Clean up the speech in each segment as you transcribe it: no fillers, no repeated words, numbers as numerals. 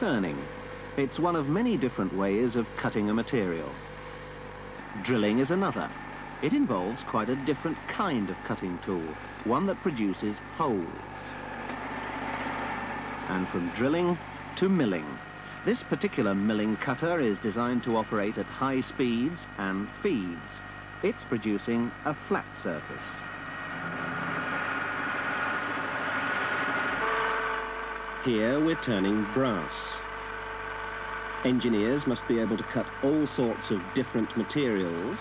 turning. It's one of many different ways of cutting a material. Drilling is another. It involves quite a different kind of cutting tool, one that produces holes. And from drilling to milling. This particular milling cutter is designed to operate at high speeds and feeds. It's producing a flat surface. Here we're turning brass. Engineers must be able to cut all sorts of different materials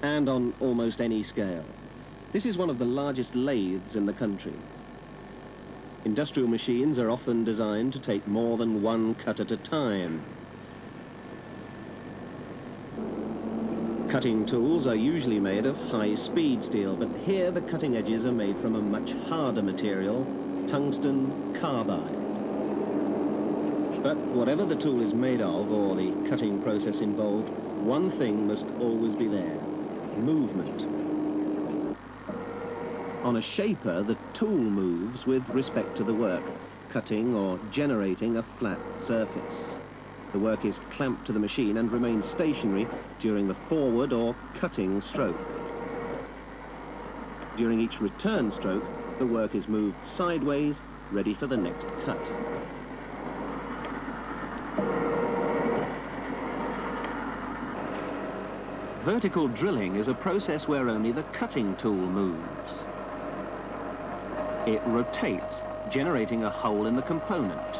and on almost any scale. This is one of the largest lathes in the country. Industrial machines are often designed to take more than one cut at a time. Cutting tools are usually made of high-speed steel, but here the cutting edges are made from a much harder material, tungsten carbide. But whatever the tool is made of or the cutting process involved, one thing must always be there: movement. On a shaper, the tool moves with respect to the work, cutting or generating a flat surface. The work is clamped to the machine and remains stationary during the forward or cutting stroke. During each return stroke, the work is moved sideways, ready for the next cut. Vertical drilling is a process where only the cutting tool moves. It rotates, generating a hole in the component.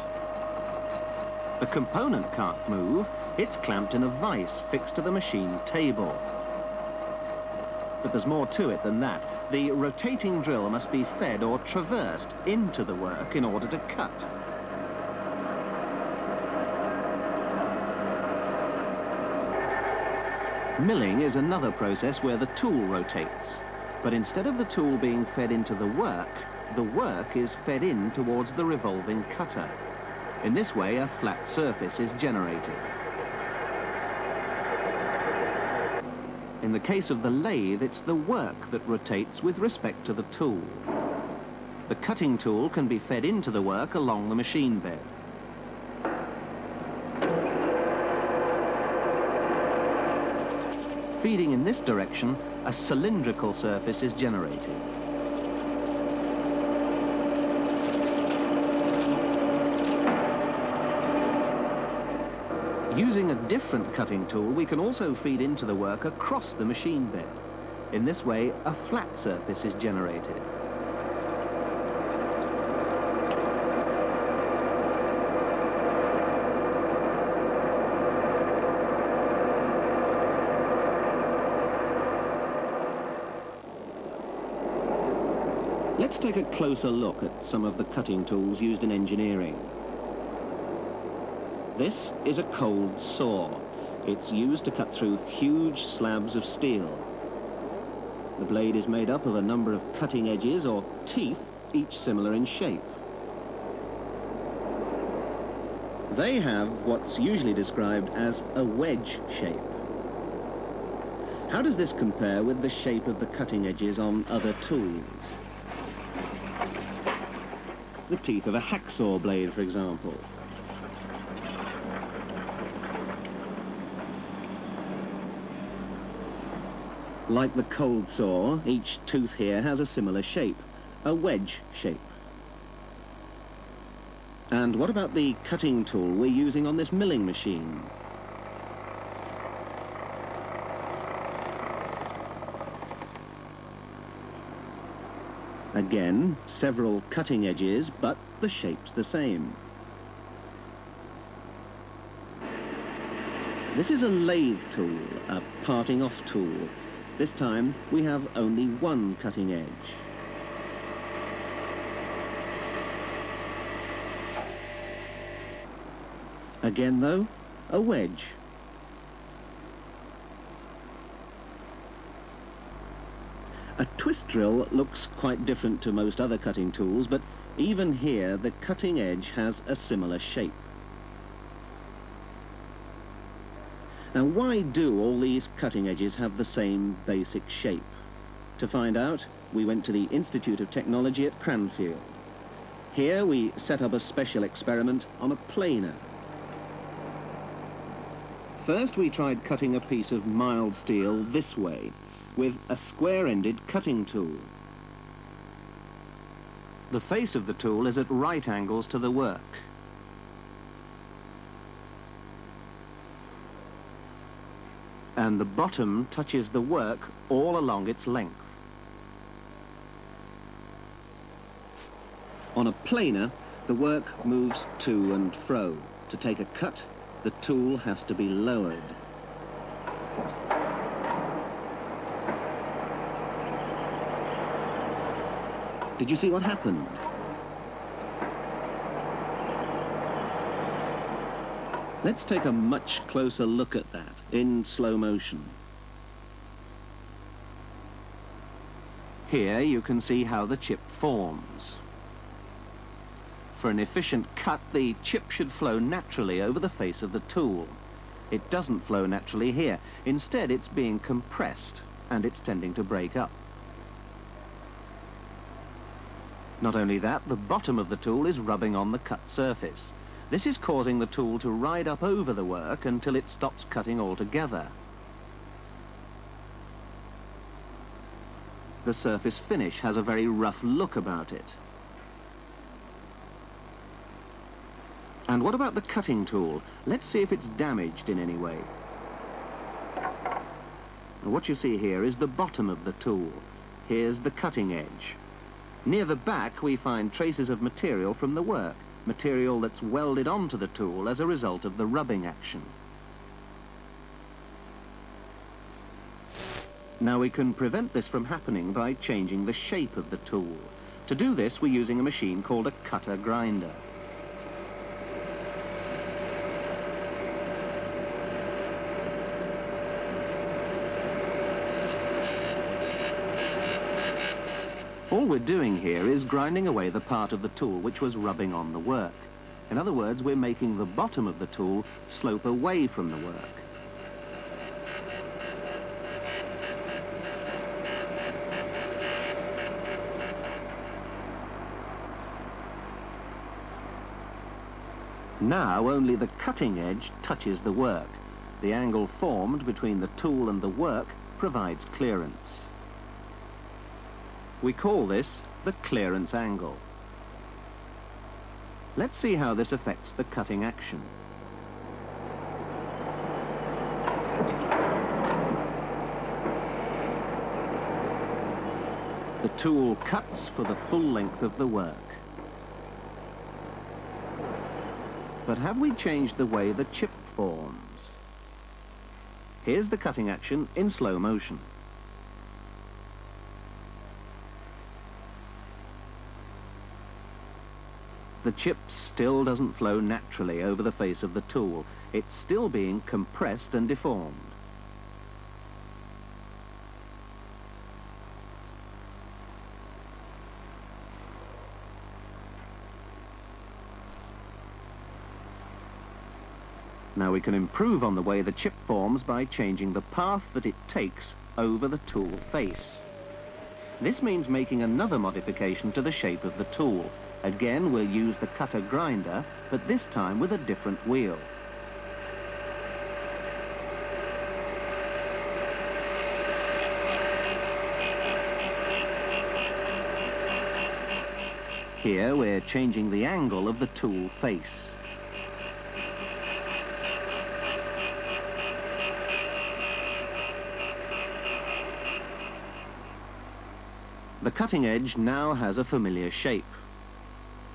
The component can't move, it's clamped in a vise fixed to the machine table. But there's more to it than that. The rotating drill must be fed or traversed into the work in order to cut. Milling is another process where the tool rotates, but instead of the tool being fed into the work is fed in towards the revolving cutter. In this way, a flat surface is generated. In the case of the lathe, it's the work that rotates with respect to the tool. The cutting tool can be fed into the work along the machine bed. Feeding in this direction, a cylindrical surface is generated. Using a different cutting tool, we can also feed into the work across the machine bed. In this way, a flat surface is generated. Let's take a closer look at some of the cutting tools used in engineering. This is a cold saw. It's used to cut through huge slabs of steel. The blade is made up of a number of cutting edges or teeth, each similar in shape. They have what's usually described as a wedge shape. How does this compare with the shape of the cutting edges on other tools? The teeth of a hacksaw blade, for example. Like the cold saw, each tooth here has a similar shape, a wedge shape. And what about the cutting tool we're using on this milling machine? Again, several cutting edges, but the shape's the same. This is a lathe tool, a parting off tool. This time, we have only one cutting edge. Again, though, a wedge. A twist drill looks quite different to most other cutting tools, but even here, the cutting edge has a similar shape. Now, why do all these cutting edges have the same basic shape? To find out, we went to the Institute of Technology at Cranfield. Here we set up a special experiment on a planer. First we tried cutting a piece of mild steel this way with a square-ended cutting tool. The face of the tool is at right angles to the work. And the bottom touches the work all along its length. On a planer, the work moves to and fro. To take a cut, the tool has to be lowered. Did you see what happened? Let's take a much closer look at that in slow motion. Here you can see how the chip forms. For an efficient cut, the chip should flow naturally over the face of the tool. It doesn't flow naturally here. Instead, it's being compressed, and it's tending to break up. Not only that, the bottom of the tool is rubbing on the cut surface. This is causing the tool to ride up over the work until it stops cutting altogether. The surface finish has a very rough look about it. And what about the cutting tool? Let's see if it's damaged in any way. And what you see here is the bottom of the tool. Here's the cutting edge. Near the back we find traces of material from the work, material that's welded onto the tool as a result of the rubbing action. Now we can prevent this from happening by changing the shape of the tool. To do this, we're using a machine called a cutter grinder. All we're doing here is grinding away the part of the tool which was rubbing on the work. In other words, we're making the bottom of the tool slope away from the work. Now only the cutting edge touches the work. The angle formed between the tool and the work provides clearance. We call this the clearance angle. Let's see how this affects the cutting action. The tool cuts for the full length of the work. But have we changed the way the chip forms? Here's the cutting action in slow motion. The chip still doesn't flow naturally over the face of the tool. It's still being compressed and deformed. Now we can improve on the way the chip forms by changing the path that it takes over the tool face. This means making another modification to the shape of the tool. Again, we'll use the cutter grinder, but this time with a different wheel. Here we're changing the angle of the tool face. The cutting edge now has a familiar shape.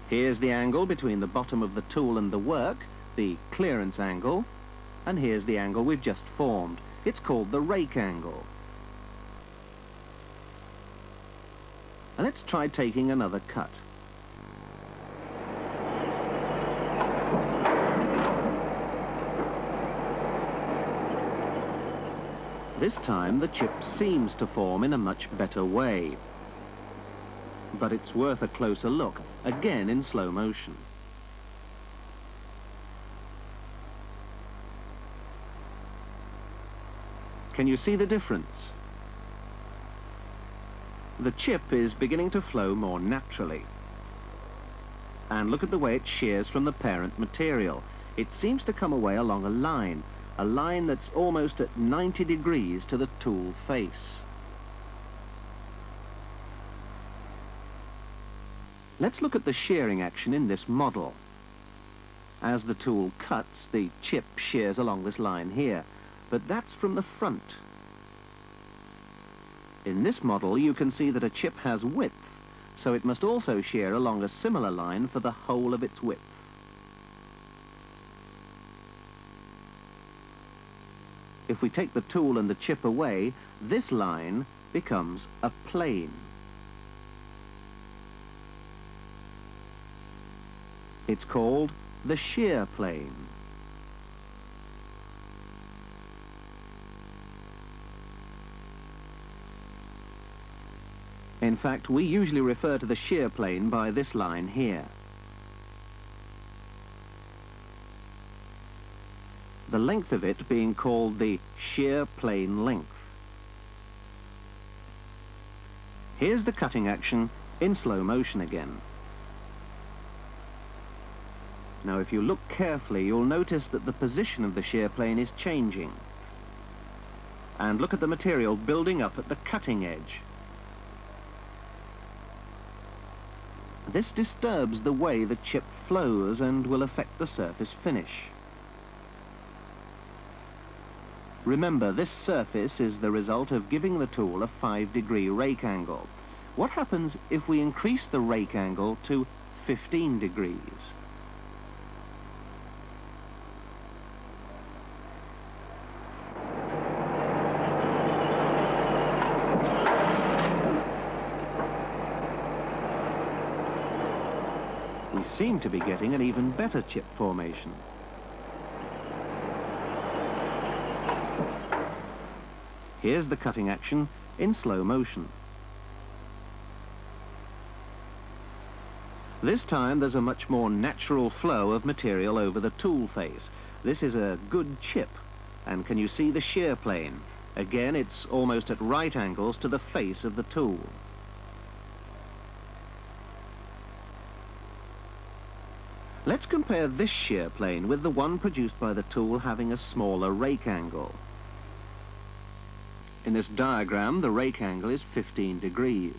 Here's the angle between the bottom of the tool and the work, the clearance angle, and here's the angle we've just formed. It's called the rake angle. And let's try taking another cut. This time the chip seems to form in a much better way. But it's worth a closer look, again in slow motion. Can you see the difference? The chip is beginning to flow more naturally. and look at the way it shears from the parent material. It seems to come away along a line that's almost at 90 degrees to the tool face. Let's look at the shearing action in this model. As the tool cuts, the chip shears along this line here, but that's from the front. In this model, you can see that a chip has width, so it must also shear along a similar line for the whole of its width. If we take the tool and the chip away, this line becomes a plane. It's called the shear plane. In fact, we usually refer to the shear plane by this line here. The length of it being called the shear plane length. Here's the cutting action in slow motion again. Now, if you look carefully, you'll notice that the position of the shear plane is changing. And look at the material building up at the cutting edge. This disturbs the way the chip flows and will affect the surface finish. Remember, this surface is the result of giving the tool a 5-degree rake angle. What happens if we increase the rake angle to 15 degrees? We seem to be getting an even better chip formation. Here's the cutting action in slow motion. This time there's a much more natural flow of material over the tool face. This is a good chip. And can you see the shear plane? Again, it's almost at right angles to the face of the tool. Let's compare this shear plane with the one produced by the tool having a smaller rake angle. In this diagram, the rake angle is 15 degrees.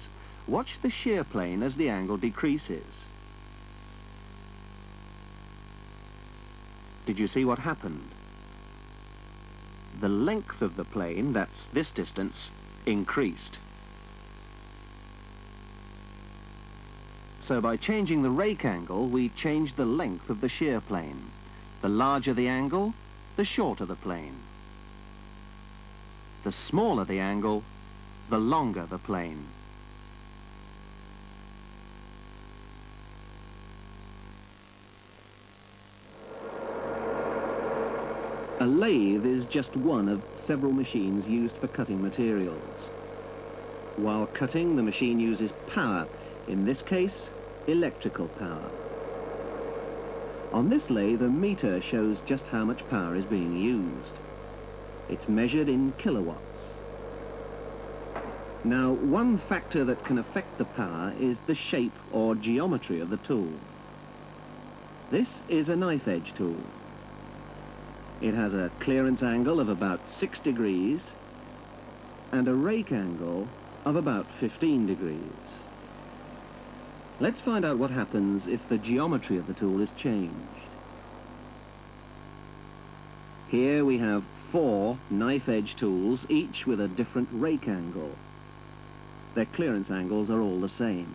Watch the shear plane as the angle decreases. Did you see what happened? The length of the plane, that's this distance, increased. So by changing the rake angle, we changed the length of the shear plane. The larger the angle, the shorter the plane. The smaller the angle, the longer the plane. A lathe is just one of several machines used for cutting materials. While cutting, the machine uses power, in this case, electrical power. On this lathe, a meter shows just how much power is being used. It's measured in kilowatts. Now, one factor that can affect the power is the shape or geometry of the tool. This is a knife edge tool. It has a clearance angle of about 6 degrees and a rake angle of about 15 degrees. Let's find out what happens if the geometry of the tool is changed. Here we have 4 knife edge tools, each with a different rake angle. Their clearance angles are all the same.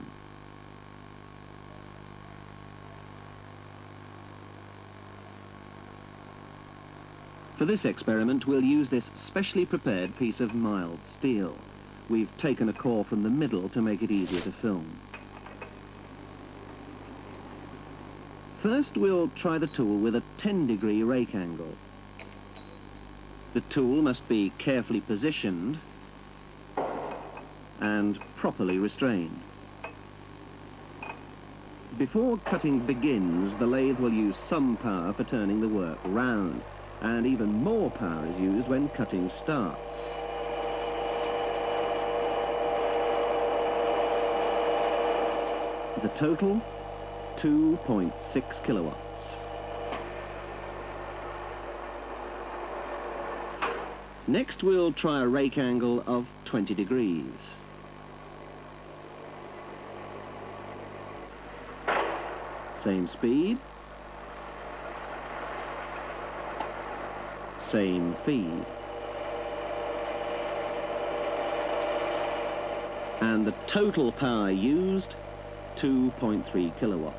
For this experiment, we'll use this specially prepared piece of mild steel. We've taken a core from the middle to make it easier to film. First, we'll try the tool with a 10-degree rake angle. The tool must be carefully positioned and properly restrained. Before cutting begins, the lathe will use some power for turning the work round, and even more power is used when cutting starts. The total 2.6 kilowatts. Next we'll try a rake angle of 20 degrees. Same speed, same feed. And the total power used, 2.3 kilowatts.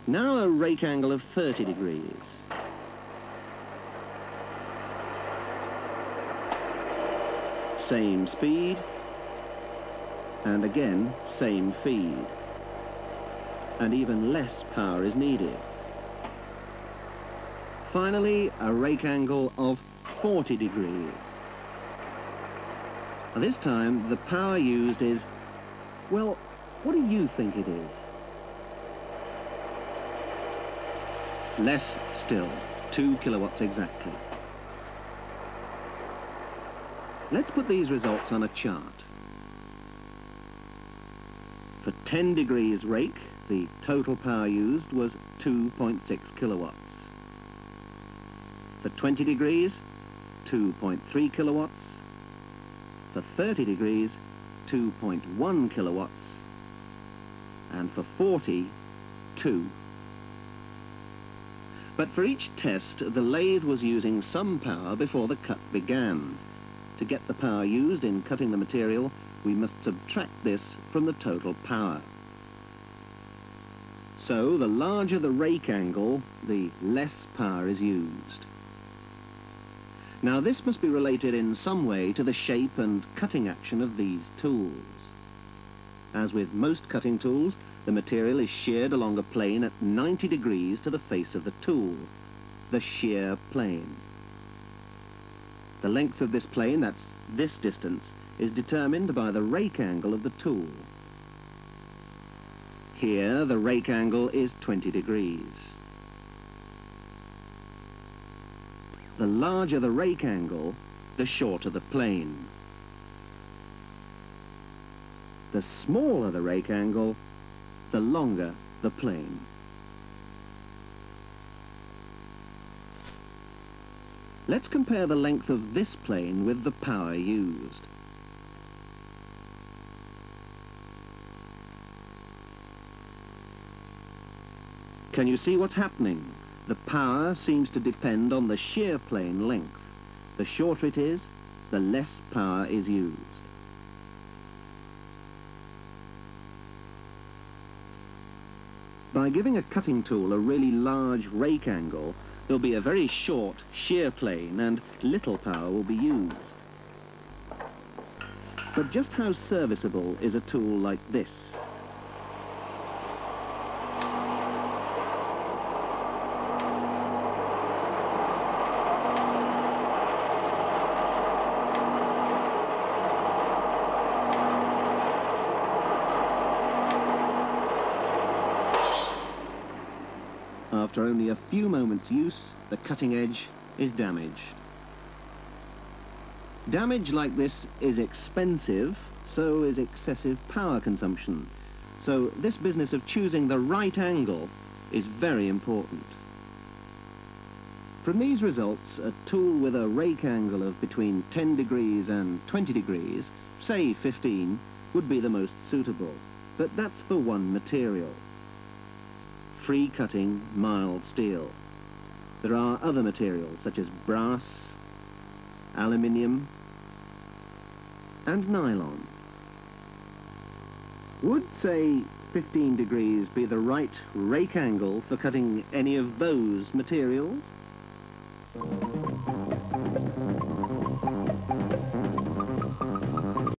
Now a rake angle of 30 degrees. Same speed, and again, same feed. And even less power is needed. Finally, a rake angle of 40 degrees. Now, this time, the power used is, well, what do you think it is? Less still, 2 kilowatts exactly. Let's put these results on a chart. For 10 degrees rake, the total power used was 2.6 kilowatts. For 20 degrees, 2.3 kilowatts. For 30 degrees, 2.1 kilowatts. And for 40, 2. But for each test, the lathe was using some power before the cut began. To get the power used in cutting the material, we must subtract this from the total power. So, the larger the rake angle, the less power is used. Now, this must be related in some way to the shape and cutting action of these tools. As with most cutting tools, the material is sheared along a plane at 90 degrees to the face of the tool, the shear plane. The length of this plane, that's this distance, is determined by the rake angle of the tool. Here, the rake angle is 20 degrees. The larger the rake angle, the shorter the plane. The smaller the rake angle, the longer the plane. Let's compare the length of this plane with the power used. Can you see what's happening? The power seems to depend on the shear plane length. The shorter it is, the less power is used. By giving a cutting tool a really large rake angle, there'll be a very short shear plane and little power will be used. But just how serviceable is a tool like this? After only a few moments' use, the cutting edge is damaged. Damage like this is expensive, so is excessive power consumption. So this business of choosing the right angle is very important. From these results, a tool with a rake angle of between 10 degrees and 20 degrees, say 15, would be the most suitable. But that's for one material. Free cutting mild steel. There are other materials such as brass, aluminium and nylon. Would, say, 15 degrees be the right rake angle for cutting any of those materials?